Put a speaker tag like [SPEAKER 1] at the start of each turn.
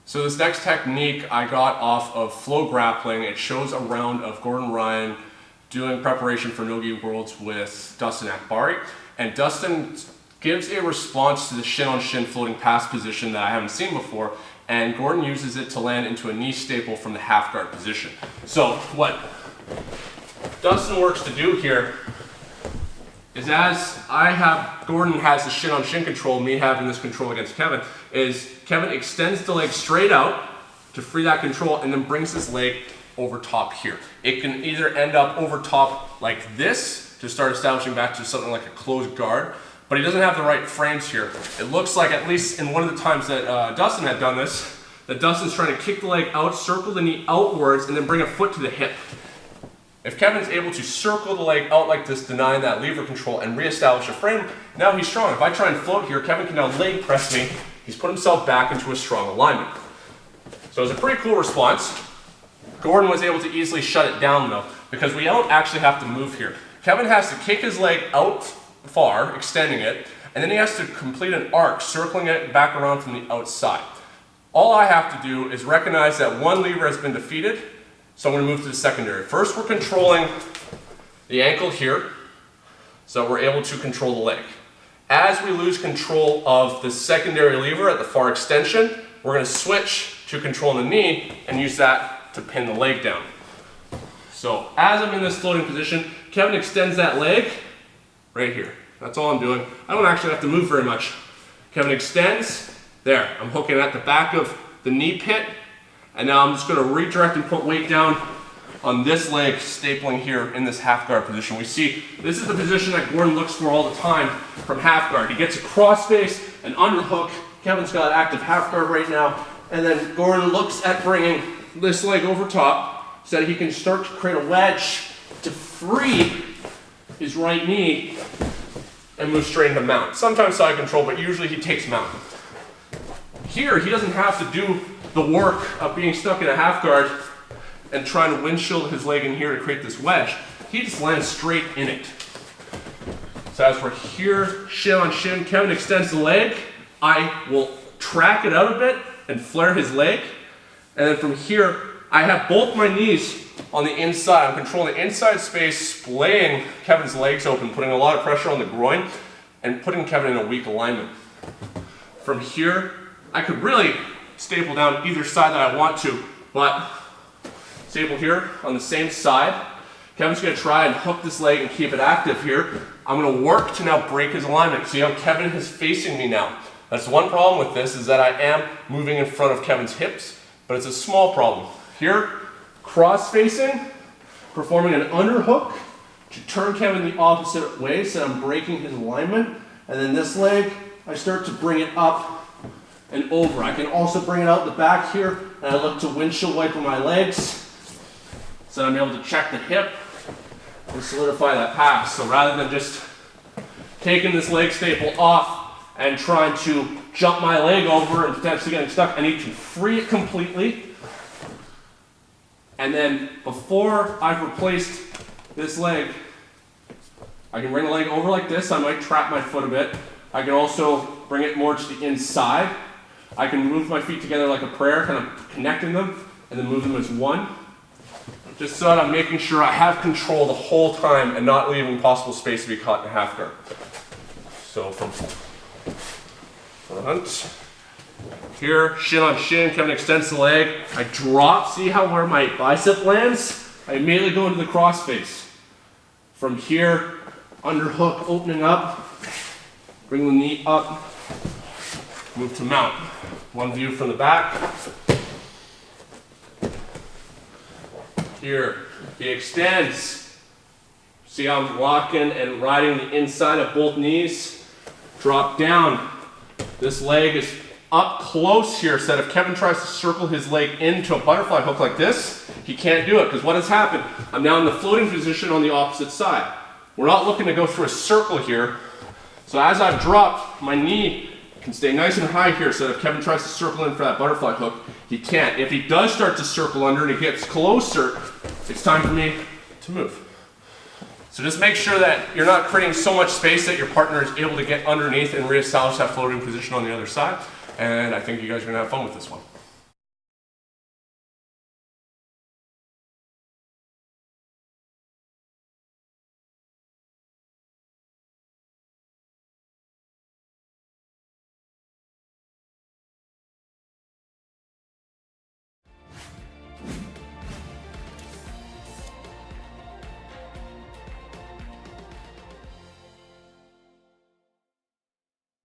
[SPEAKER 1] So this next technique I got off of Flograppling. It shows a round of Gordon Ryan doing preparation for Nogi Worlds with Dustin Akbari. And Dustin gives a response to the shin-on-shin floating pass position that I haven't seen before, and Gordon uses it to land into a knee staple from the half guard position. So what Dustin works to do here is, as Gordon has the shin-on-shin control, me having this control against Kevin, is Kevin extends the leg straight out to free that control and then brings his leg over top here. It can either end up over top like this to start establishing back to something like a closed guard, but he doesn't have the right frames here. It looks like, at least in one of the times that Dustin had done this, that Dustin's trying to kick the leg out, circle the knee outwards, and then bring a foot to the hip. If Kevin's able to circle the leg out like this, denying that lever control, and reestablish a frame, now he's strong. If I try and float here, Kevin can now leg press me. He's put himself back into a strong alignment. So it's a pretty cool response. Gordon was able to easily shut it down though, because we don't actually have to move here. Kevin has to kick his leg out far, extending it, and then he has to complete an arc, circling it back around from the outside. All I have to do is recognize that one lever has been defeated, so I'm going to move to the secondary. First, we're controlling the ankle here, so we're able to control the leg. As we lose control of the secondary lever at the far extension, we're going to switch to controlling the knee and use that to pin the leg down. So as I'm in this floating position, Kevin extends that leg right here. That's all I'm doing. I don't actually have to move very much. Kevin extends, there. I'm hooking at the back of the knee pit, and now I'm just going to redirect and put weight down on this leg, stapling here in this half guard position. We see this is the position that Gordon looks for all the time from half guard. He gets a crossface, an underhook. Kevin's got active half guard right now, and then Gordon looks at bringing this leg over top so that he can start to create a wedge to free his right knee and move straight into mount. Sometimes side control, but usually he takes mount. Here, he doesn't have to do the work of being stuck in a half guard and trying to windshield his leg in here to create this wedge. He just lands straight in it. So as we're here, shin on shin, Kevin extends the leg. I will track it out a bit and flare his leg. And then from here, I have both my knees on the inside. I'm controlling the inside space, splaying Kevin's legs open, putting a lot of pressure on the groin and putting Kevin in a weak alignment. From here, I could really staple down either side that I want to, but staple here on the same side. Kevin's going to try and hook this leg and keep it active here. I'm going to work to now break his alignment. See how Kevin is facing me now. That's one problem with this, is that I am moving in front of Kevin's hips, but it's a small problem. Here, cross-facing, performing an underhook to turn Kevin the opposite way so I'm breaking his alignment. And then this leg, I start to bring it up and over. I can also bring it out the back here, and I look to windshield wiper my legs so I'm able to check the hip and solidify that pass. So rather than just taking this leg staple off and trying to jump my leg over and potentially getting stuck, I need to free it completely. And then before I've replaced this leg, I can bring the leg over like this. I might trap my foot a bit. I can also bring it more to the inside. I can move my feet together like a prayer, kind of connecting them, and then move them as one. Just so that I'm making sure I have control the whole time and not leaving possible space to be caught in a half guard. So from front, here, shin on shin, Kevin extends the leg. I drop, see how where my bicep lands? I immediately go into the crossface. From here, underhook opening up, bring the knee up, move to mount. One view from the back. Here, he extends. See how I'm locking and riding the inside of both knees. Drop down. This leg is up close here, so that if Kevin tries to circle his leg into a butterfly hook like this, he can't do it, because what has happened? I'm now in the floating position on the opposite side. We're not looking to go through a circle here. So as I've dropped, my knee can stay nice and high here, so that if Kevin tries to circle in for that butterfly hook, he can't. If he does start to circle under and he gets closer, it's time for me to move. So just make sure that you're not creating so much space that your partner is able to get underneath and reestablish that floating position on the other side. And I think you guys are going to have fun with this one.